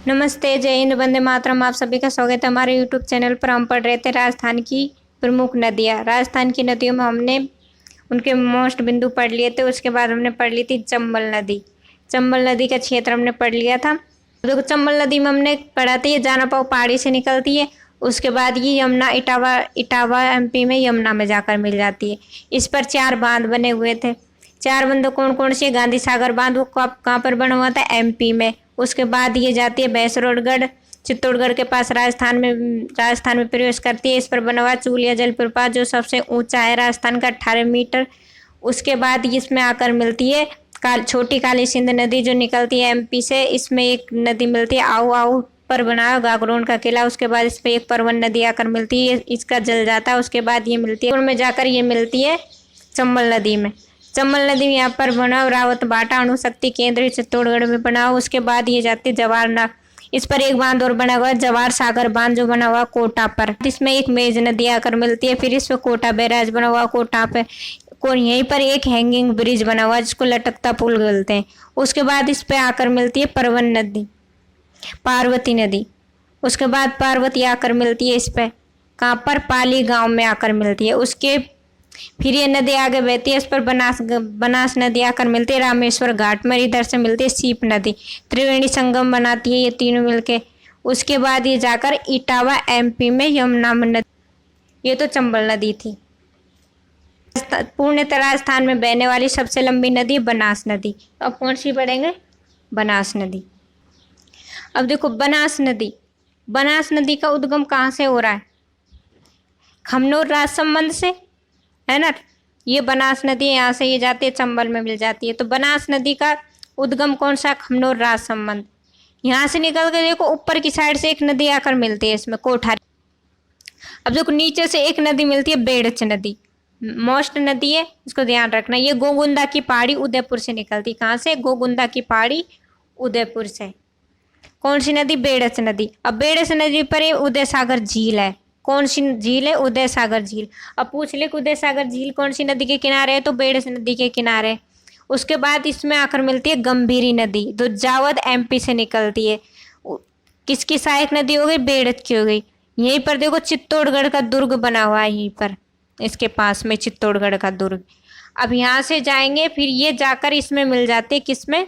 नमस्ते, जय हिंद, वंदे मातरम। आप सभी का स्वागत है हमारे यूट्यूब चैनल पर। हम पढ़ रहे थे राजस्थान की प्रमुख नदियाँ। राजस्थान की नदियों में हमने उनके मोस्ट बिंदु पढ़ लिए थे। उसके बाद हमने पढ़ ली थी चंबल नदी। चंबल नदी का क्षेत्र हमने पढ़ लिया था। देखो, चंबल नदी में हमने पढ़ा था ये जानापाव पहाड़ी से निकलती है। उसके बाद ये यमुना इटावा इटावा एमपी में यमुना में जाकर मिल जाती है। इस पर 4 बांध बने हुए थे। 4 बांध कौन कौन से? गांधी सागर बांध, वो कहाँ पर बना हुआ था? एमपी में। उसके बाद ये जाती है भैंसरोडगढ़, चित्तौड़गढ़ के पास, राजस्थान में प्रवेश करती है। इस पर बना हुआ चूलिया जलप्रपात, जो सबसे ऊंचा है राजस्थान का, 18 मीटर। उसके बाद इसमें आकर मिलती है छोटी काली सिंध नदी, जो निकलती है एमपी से। इसमें एक नदी मिलती है आऊ आऊ पर बना है गागरोन का किला। उसके बाद इस पर एक परवन नदी आकर मिलती है, इसका जल जाता है। उसके बाद ये मिलती है में जाकर ये मिलती है चंबल नदी में। चंबल नदी में यहाँ पर बना रावत बाटा अणुशक्ति केंद्र चित्तौड़गढ़ में बना। उसके बाद ये जाती है जवाहर। इस पर एक बांध और बना हुआ है, जवाहर सागर बांध, जो बना हुआ कोटा पर। इसमें एक मेज नदी आकर मिलती है। फिर इस पर कोटा बैराज बना हुआ कोटा पे। यहीं पर एक हैंगिंग ब्रिज बना हुआ है, जिसको लटकता पुल बोलते हैं। उसके बाद इस पे आकर मिलती है परवन नदी, पार्वती नदी। उसके बाद पार्वती आकर मिलती है इस पे, कहाँ पर? पाली गांव में आकर मिलती है। उसके फिर ये नदी आगे बहती है, इस पर बनास नदी आकर मिलती है रामेश्वर घाट में। इधर से मिलती है सीप नदी, त्रिवेणी संगम बनाती है ये तीनों मिलके। उसके बाद ये जाकर इटावा एमपी में यमुना नदी। ये तो चंबल नदी थी। पूर्णतः राजस्थान में बहने वाली सबसे लंबी नदी बनास नदी। अब कौन सी पढ़ेंगे? बनास नदी। अब देखो, बनास नदी का उद्गम कहाँ से हो रहा है? खमनोर राजसंबंध से, है ना। ये बनास नदी यहाँ से ये जाती है, चंबल में मिल जाती है। तो बनास नदी का उद्गम कौन सा? खमनोर राजसंबंध। यहाँ से निकल के देखो, ऊपर की साइड से एक नदी आकर मिलती है इसमें, कोठारी। अब देखो, नीचे से एक नदी मिलती है, बेड़च नदी, मोस्ट नदी है, इसको ध्यान रखना। ये गोगुंदा की पहाड़ी उदयपुर से निकलती। कहाँ से? गोगुंदा की पहाड़ी उदयपुर से। कौन सी नदी? बेड़च नदी। अब बेड़च नदी पर उदय सागर झील है। कौन सी झील है? उदय सागर झील। अब पूछ ले उदय सागर झील कौन सी नदी के किनारे है, तो बेड़च नदी के किनारे। उसके बाद इसमें आकर मिलती है गंभीरी नदी, जो जावद एमपी से निकलती है। किसकी सहायक नदी हो गई? बेड़च की हो गई। यहीं पर देखो, चित्तौड़गढ़ का दुर्ग बना हुआ है, यहीं पर इसके पास में चित्तौड़गढ़ का दुर्ग। अब यहाँ से जाएंगे, फिर ये जाकर इसमें मिल जाते हैं, किसमें?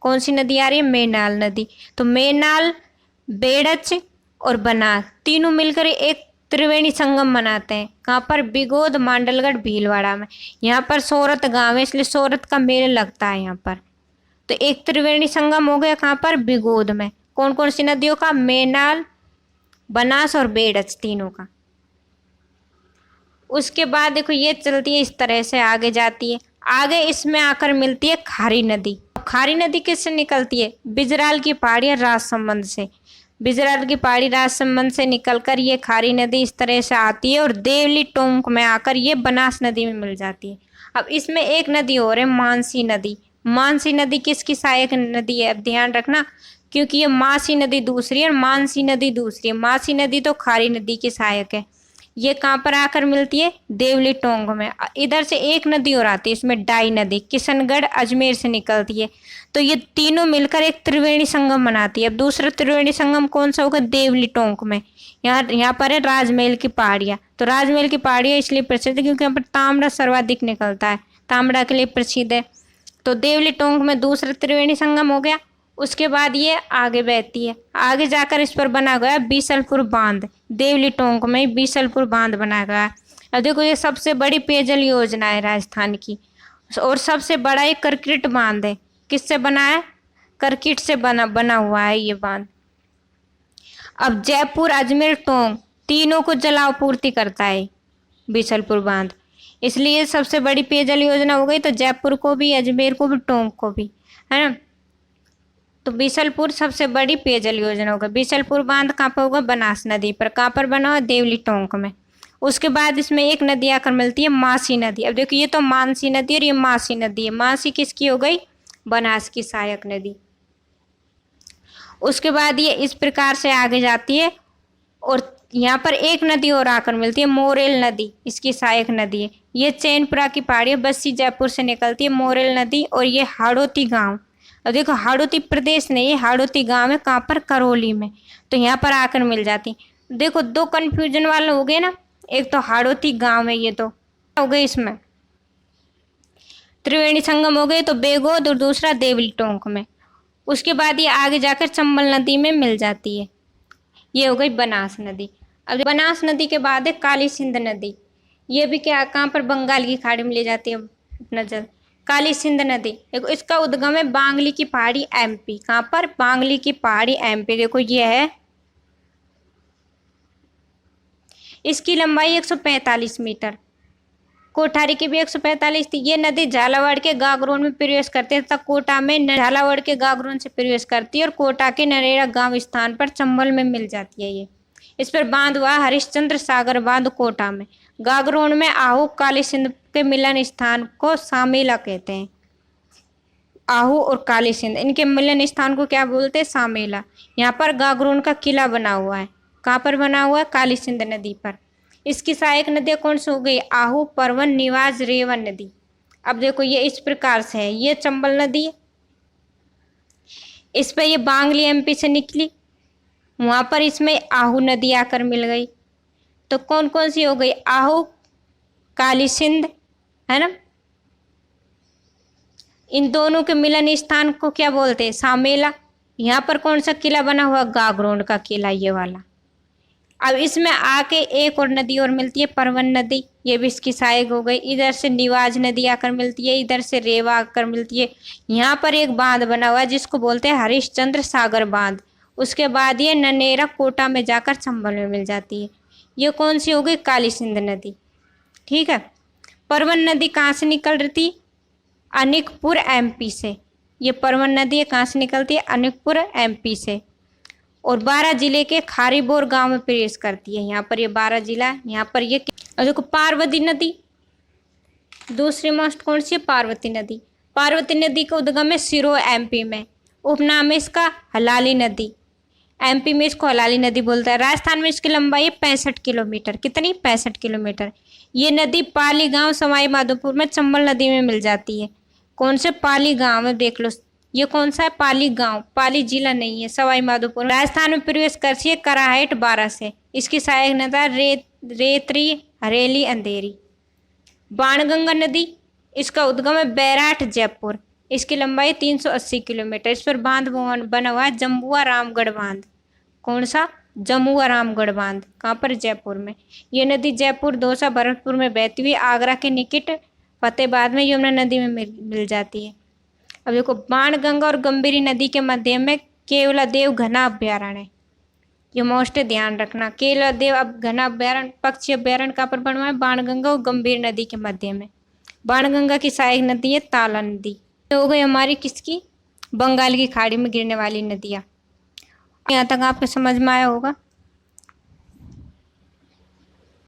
कौन सी नदी आ रही है? मेनाल नदी। तो मेनाल, बेड़च और बनास तीनों मिलकर एक त्रिवेणी संगम बनाते हैं। कहाँ पर? बिगोद, मांडलगढ़, भीलवाड़ा में। यहाँ पर सोरत गांव है, इसलिए सोरत का मेला लगता है यहाँ पर। तो एक त्रिवेणी संगम हो गया, कहाँ पर? बिगोद में। कौन कौन सी नदियों का? मेनाल, बनास और बेड़च, तीनों का। उसके बाद देखो, ये चलती है इस तरह से, आगे जाती है। आगे इसमें आकर मिलती है खारी नदी। खारी नदी किससे निकलती है? बिजराल की पहाड़ी राजसमंद से। बिजराल की पहाड़ी राजसमंद से निकलकर ये खारी नदी इस तरह से आती है और देवली टोंक में आकर ये बनास नदी में मिल जाती है। अब इसमें एक नदी और है, मानसी नदी। मानसी नदी किसकी सहायक नदी है? अब ध्यान रखना, क्योंकि ये मासी नदी दूसरी है और मानसी नदी दूसरी है। मासी नदी तो खारी नदी की सहायक है। ये कहाँ पर आकर मिलती है? देवली टोंग में। इधर से एक नदी और आती है, इसमें डाई नदी, किशनगढ़ अजमेर से निकलती है। तो ये तीनों मिलकर एक त्रिवेणी संगम बनाती है। अब दूसरा त्रिवेणी संगम कौन सा होगा? देवली टोंक में। यहाँ पर है राजमहल की पहाड़ियाँ। तो राजमहल की पहाड़ियाँ इसलिए प्रसिद्ध है क्योंकि यहाँ पर तांबड़ा सर्वाधिक निकलता है, तांबड़ा के लिए प्रसिद्ध है। तो देवली टोंक में दूसरा त्रिवेणी संगम हो गया। उसके बाद ये आगे बहती है, आगे जाकर इस पर बना गया बीसलपुर बांध। देवली टोंक में बीसलपुर बांध बना गया। अब देखो, ये सबसे बड़ी पेयजल योजना है राजस्थान की, और सबसे बड़ा एक करकिट बांध है। किससे बना है? करकिट से बना हुआ है ये बांध। अब जयपुर, अजमेर, टोंक तीनों को जलापूर्ति करता है बीसलपुर बांध, इसलिए सबसे बड़ी पेयजल योजना हो गई। तो जयपुर को भी, अजमेर को भी, टोंक को भी, है ना। तो बीसलपुर सबसे बड़ी पेयजल योजना होगा। बीसलपुर बांध कहाँ पर होगा? बनास नदी पर। कहाँ पर बना हुआ? देवली टोंक में। उसके बाद इसमें एक नदी आकर मिलती है, मासी नदी। अब देखो, ये तो मानसी नदी और ये मासी नदी है। मासी किसकी हो गई? बनास की सहायक नदी। उसके बाद ये इस प्रकार से आगे जाती है और यहाँ पर एक नदी और आकर मिलती है, मोरेल नदी, इसकी सहायक नदी है। ये चैनपुरा की पहाड़ी बस्सी जयपुर से निकलती है, मोरेल नदी। और ये हाड़ोती गांव, और देखो हाड़ौती प्रदेश नहीं, ये हाड़ौती गांव है, कहाँ पर, करौली में। तो यहाँ पर आकर मिल जाती। देखो दो कंफ्यूजन वाले हो गए ना, एक तो हाड़ौती गांव है, ये तो हो गए इसमें त्रिवेणी संगम हो गए तो बेगोद, और दूसरा देवली टोंक में। उसके बाद ये आगे जाकर चंबल नदी में मिल जाती है, ये हो गई बनास नदी। अब बनास नदी के बाद है काली सिंध नदी, ये भी क्या कहाँ पर, बंगाल की खाड़ी में ले जाती है नजर। काली सिंध नदी देखो, इसका उद्गम है बांगली की पहाड़ी एमपी। कहाँ पर, बांगली की पहाड़ी एमपी। देखो ये है, इसकी लंबाई 145 मीटर, कोठारी की भी 145 थी। ये नदी झालावाड़ के गागरोन में प्रवेश करती है तथा कोटा में झालावाड़ के गागरोन से प्रवेश करती है और कोटा के नरेरा गांव स्थान पर चंबल में मिल जाती है ये। इस पर बांध हुआ हरिश्चंद्र सागर बांध कोटा में। गागरोन में आहू काली सिंध के मिलन स्थान को सामेला कहते हैं। आहू और काली सिंध इनके मिलन स्थान को क्या बोलते हैं, सामेला। यहाँ पर गागरोन का किला बना हुआ है, कहाँ पर बना हुआ है, काली सिंध नदी पर। इसकी सहायक नदियाँ कौन सी हो गई, आहू, परवन, निवाज, रेवन नदी। अब देखो ये इस प्रकार से है, ये चंबल नदी है, इस पर ये बांगली एमपी से निकली, वहां पर इसमें आहू नदी आकर मिल गई। तो कौन कौन सी हो गई, आहू, काली सिंध, है ना। इन दोनों के मिलन स्थान को क्या बोलते हैं, सामेला। यहाँ पर कौन सा किला बना हुआ, गागरोन का किला, ये वाला। अब इसमें आके एक और नदी और मिलती है, परवन नदी, ये भी इसकी सहायक हो गई। इधर से निवाज नदी आकर मिलती है, इधर से रेवा आकर मिलती है। यहाँ पर एक बांध बना हुआ है जिसको बोलते हैं हरिश्चंद्र सागर बांध। उसके बाद ये ननेरा कोटा में जाकर चंबल में मिल जाती है। ये कौन सी हो गई, काली सिंध नदी, ठीक है। परवन नदी कहाँ से निकल रही थी, अनिकपुर एमपी से। ये परवन नदी कहाँ से निकलती है, अनिकपुर एमपी से, और 12 जिले के खारीबोर गांव में प्रवेश करती है। यहाँ पर ये 12 जिला, यहाँ पर ये। और देखो पार्वती नदी दूसरी मोस्ट कौन सी है, पार्वती नदी। पार्वती नदी का उद्गम है सिरो एमपी में, उपनाम है इसका हलाली नदी। एमपी में इसको हलाली नदी बोलता है। राजस्थान में इसकी लंबाई है 65 किलोमीटर। कितनी, 65 किलोमीटर। ये नदी पाली गांव सवाई माधोपुर में चंबल नदी में मिल जाती है। कौन से, पाली गांव में, देख लो ये कौन सा है, पाली गांव, पाली जिला नहीं है, सवाई माधोपुर। राजस्थान में प्रवेश करती है कराहट 12 से। इसकी सहायक नदी रेतरी, हरेली, अंधेरी। बाणगंगा नदी, इसका उद्गम है बैराठ, जयपुर। इसकी लंबाई 380 किलोमीटर। इस पर बांध बना हुआ है जम्बुआ रामगढ़ बांध। कौन सा, जम्मुआ रामगढ़ बांध, कहाँ पर, जयपुर में। ये नदी जयपुर, दौसा, भरतपुर में बहती हुई आगरा के निकट फतेहाबाद में यमुना नदी में मिल जाती है। अब देखो बाणगंगा और गंभीरी नदी के मध्य में केवलादेव घना अभ्यारण्य है, ये मोस्ट ध्यान रखना। केवलादेव अब घना अभ्यारण्य, पक्षी अभ्यारण्य कहाँ पर बना हुआ है, बाणगंगा और गंभीर नदी के मध्य में। बाणगंगा की सहायक नदी है ताला नदी। तो हो गई हमारी किसकी, बंगाल की खाड़ी में गिरने वाली नदियाँ। यहाँ तक आपको समझ में आया होगा।